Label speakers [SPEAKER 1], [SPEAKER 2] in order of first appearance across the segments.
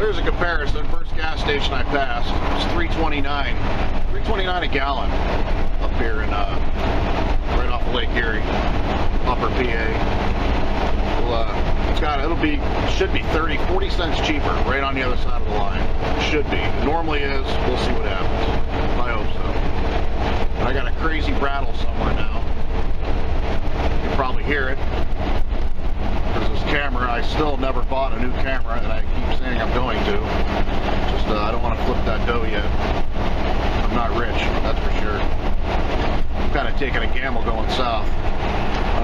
[SPEAKER 1] here's a comparison. First gas station I passed was $3.29 a gallon up here in right off Lake Erie, Upper PA. Well, should be 40 cents cheaper right on the other side of the line. Should be. It normally is. We'll see what happens. I hope so. But I got a crazy rattle somewhere now. You can probably hear it. There's this camera. I still never bought a new camera, and I keep saying I'm going to. Just I don't want to flip that dough yet. I'm not rich, that's for sure. I'm kind of taking a gamble going south.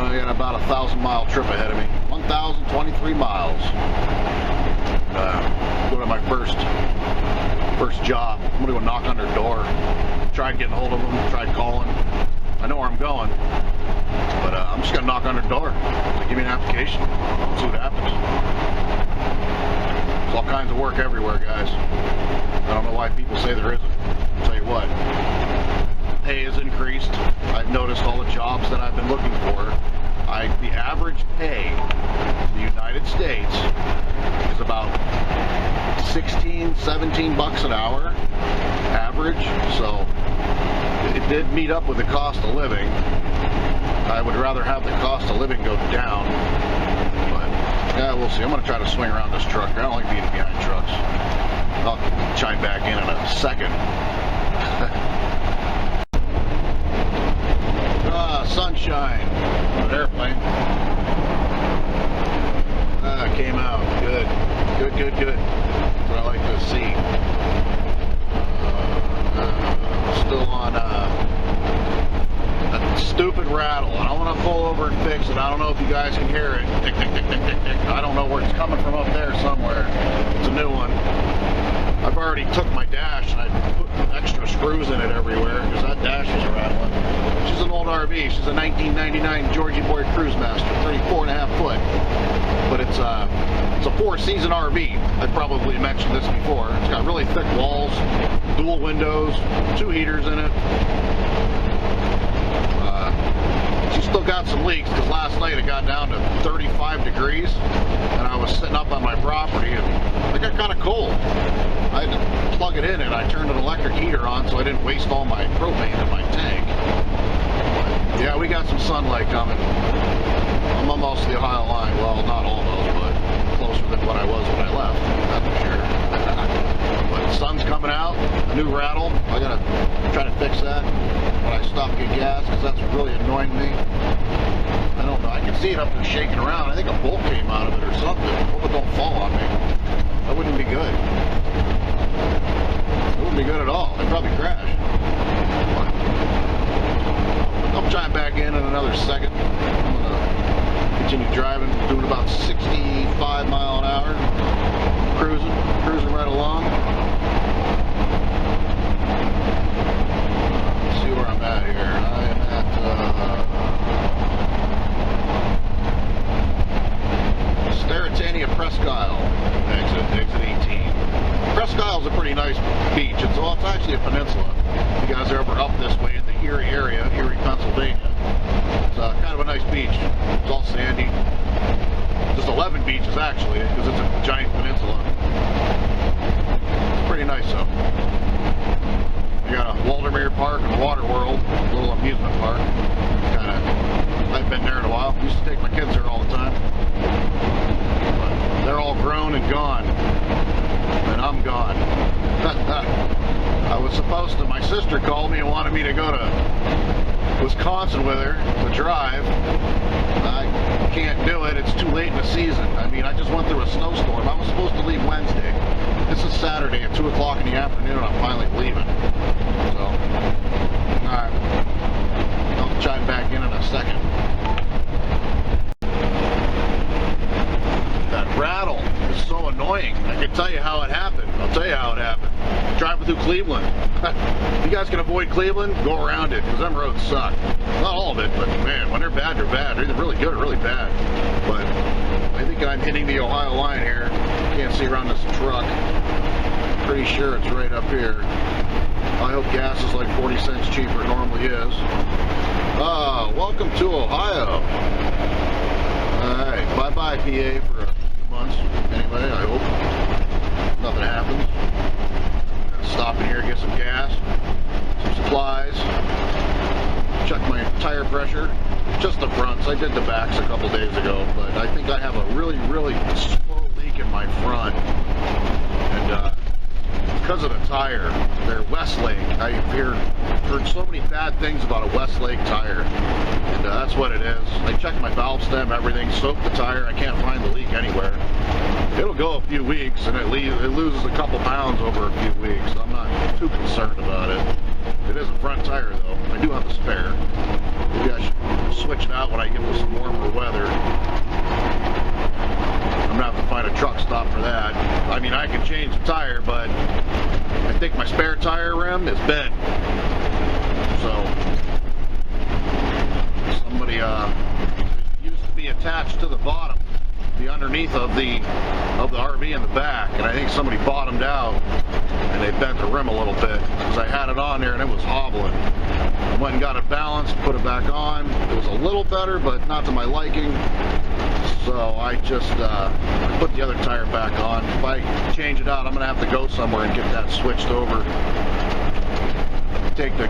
[SPEAKER 1] I got about a 1,000-mile trip ahead of me. 1,023 miles. Go to my first job. I'm gonna go knock on their door. Tried getting hold of them. Tried calling. I know where I'm going, but I'm just gonna knock on their door. They give me an application. See what happens. There's all kinds of work everywhere, guys. I don't know why people say there isn't. I'll tell you what. Pay has increased. I've noticed all the jobs that I've been looking for. The average pay in the United States is about 16, 17 bucks an hour average. So it did meet up with the cost of living. I would rather have the cost of living go down. But yeah, we'll see. I'm going to try to swing around this truck. I don't like being behind trucks. I'll chime back in a second. Sunshine. An airplane. Came out. Good. That's what I like to see. Still on that stupid rattle. I don't want to pull over and fix it. I don't know if you guys can hear it. Tick, tick, tick, tick, tick, tick. I don't know where it's coming from up there somewhere. It's a new one. I've already took my dash and I put extra screws in it everywhere because that dash is rattling. She's an old RV. She's a 1999 Georgie Boy Cruisemaster, 34.5 foot. But it's a 4-season RV. I probably mentioned this before. It's got really thick walls, dual windows, 2 heaters in it. She's still got some leaks because last night it got down to 35 degrees and I was sitting up on my property and it got kind of cold. I had to plug it in and I turned an electric heater on so I didn't waste all my propane in my tank. But yeah, we got some sunlight coming. I'm almost the Ohio line. Well, not almost, but closer than what I was when I left. That's for sure. But the sun's coming out. A new rattle. I gotta try to fix that when I stop to get gas because that's really annoying me. I don't know. I can see it up there shaking around. I think a bolt came out of it or something. Hope it don't fall on me. That wouldn't be good. It wouldn't be good at all. I'd probably crash. I'll chime back in another second. I'm gonna continue driving, doing about 65 mile an hour, cruising right along. Let's see where I'm at here. I am at Sterretania Presque Isle, exit 18. Presque Isle is a pretty nice beach. It's actually a peninsula. If you guys are ever up this way in the Erie area, Erie, Pennsylvania, it's kind of a nice beach. It's all sandy. Just 11 beaches actually, because it's a giant peninsula. It's pretty nice though. You got a Waldermere Park and Water World, a little amusement park. I've been there in a while. I used to take my kids there all the time. But they're all grown and gone. And I'm gone. I was supposed to, my sister called me and wanted me to go to Wisconsin with her to drive. I can't do it. It's too late in the season. I mean, I just went through a snowstorm. I was supposed to leave Wednesday. This is Saturday at 2 o'clock in the afternoon. I'm finally leaving. So, alright. I'll chime back in a second. That rattle is so annoying. I can tell you how it happened. I'll tell you how it happened. Driving through Cleveland. If you guys can avoid Cleveland, go around it, because them roads suck. Not all of it, but man, when they're bad, they're bad. They're either really good or really bad. But I think I'm hitting the Ohio line here. Can't see around this truck. Pretty sure it's right up here. I hope gas is like 40 cents cheaper. It normally is. Welcome to Ohio. Alright, bye-bye PA for a few months. Anyway, I hope. Nothing did the backs a couple days ago, but I think I have a really slow leak in my front, and because of the tire, their Westlake. I heard so many bad things about a Westlake tire, and that's what it is. I checked my valve stem, everything, soaked the tire. I can't find the leak anywhere. It'll go a few weeks, and it loses a couple pounds over a few weeks. So I'm not too concerned about it. It is a front tire, though. I do have a spare. Maybe I should switch it out when I get some warmer weather. I'm gonna have to find a truck stop for that. I mean, I can change the tire, but I think my spare tire rim is bent. So somebody used to be attached to the bottom, the underneath of the RV in the back, and I think somebody bottomed out and they bent the rim a little bit because I had it on there and it was hobbling. I went and got it balanced, put it back on. It was a little better, but not to my liking. So I just put the other tire back on. If I change it out, I'm going to have to go somewhere and get that switched over. Take the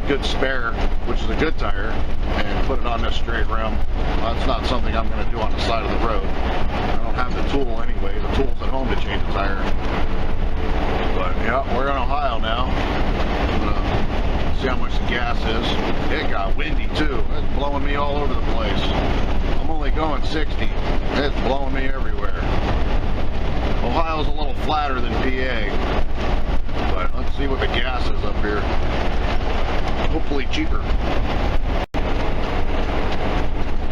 [SPEAKER 1] good spare, which is a good tire, and put it on this straight rim. That's not something I'm going to do on the side of the road. I don't have the tool anyway. The tool's at home to change the tire. But yeah, we're in Ohio now. I'm going to see how much the gas is. It got windy too. It's blowing me all over the place. I'm only going 60. It's blowing me everywhere. Ohio's a little flatter than PA. But let's see what the gas is up here. Hopefully cheaper.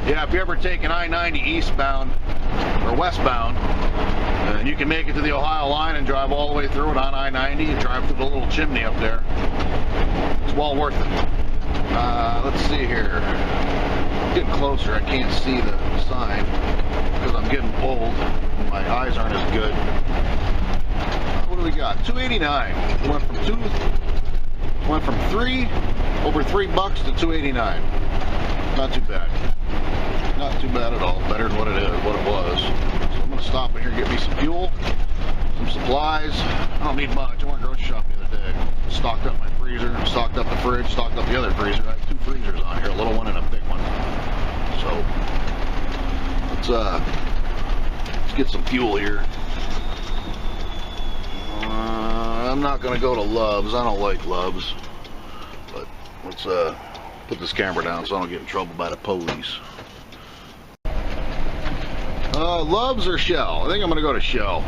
[SPEAKER 1] Yeah, if you ever take an I-90 eastbound or westbound, and you can make it to the Ohio line and drive all the way through it on I-90 and drive through the little chimney up there. It's well worth it. Let's see here. Getting closer, I can't see the sign because I'm getting old. My eyes aren't as good. What do we got? $2.89. Went from over $3 to $2.89. Not too bad. Not too bad at all. Better than what it was. So I'm gonna stop in here and get me some fuel, some supplies. I don't need much. I went grocery shopping the other day. Stocked up my freezer, stocked up the fridge, stocked up the other freezer. I have 2 freezers on here, a little one and a big one. So let's get some fuel here. I'm not going to go to Love's. I don't like Love's. But let's put this camera down so I don't get in trouble by the police. Love's or Shell? I think I'm going to go to Shell.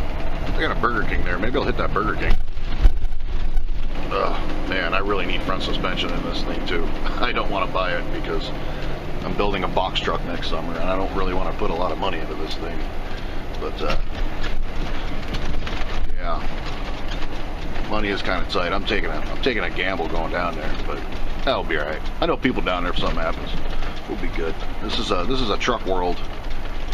[SPEAKER 1] I got a Burger King there. Maybe I'll hit that Burger King. Man, I really need front suspension in this thing too. I don't want to buy it because I'm building a box truck next summer and I don't really want to put a lot of money into this thing. But yeah, money is kind of tight. I'm taking a gamble going down there, but that'll be all right. I know people down there if something happens. We'll be good. This is a truck world.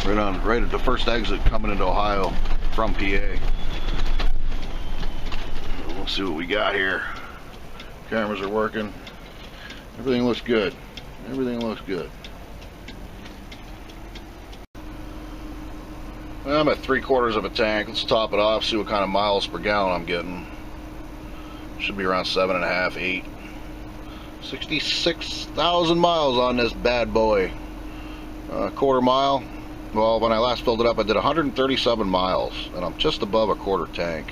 [SPEAKER 1] Right at the first exit coming into Ohio from PA. We'll see what we got here. Cameras are working. Everything looks good. Everything looks good. Well, I'm at 3/4 of a tank. Let's top it off, see what kind of miles per gallon I'm getting. Should be around 7.5, 8. 66,000 miles on this bad boy. Quarter mile. Well, when I last filled it up, I did 137 miles, and I'm just above a quarter tank,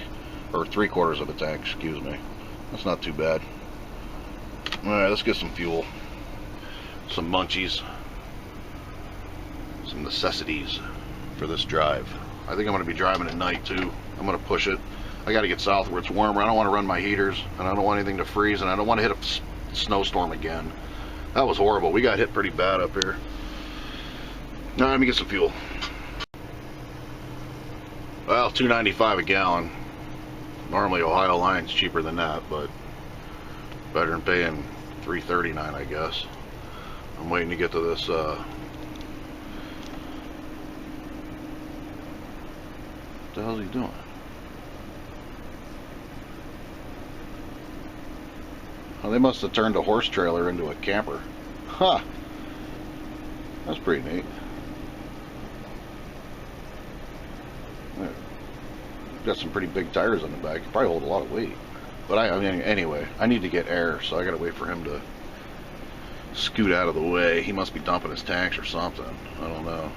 [SPEAKER 1] or 3/4 of a tank, excuse me. That's not too bad. All right, let's get some fuel, some munchies, some necessities for this drive. I think I'm going to be driving at night too. I'm going to push it. I got to get south where it's warmer. I don't want to run my heaters, and I don't want anything to freeze, and I don't want to hit a snowstorm again. That was horrible. We got hit pretty bad up here. Now let me get some fuel. Well, $2.95 a gallon. Normally Ohio line's cheaper than that, but better than paying $3.39, I guess. I'm waiting to get to this what the hell is he doing? Oh, they must have turned a horse trailer into a camper. Huh. That's pretty neat. Got some pretty big tires on the back. You probably hold a lot of weight. But I mean, anyway, I need to get air, so I gotta wait for him to scoot out of the way. He must be dumping his tanks or something. I don't know.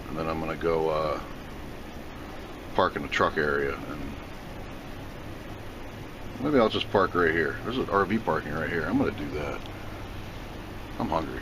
[SPEAKER 1] And then I'm gonna go park in the truck area, and maybe I'll just park right here. There's an RV parking right here. I'm gonna do that. I'm hungry.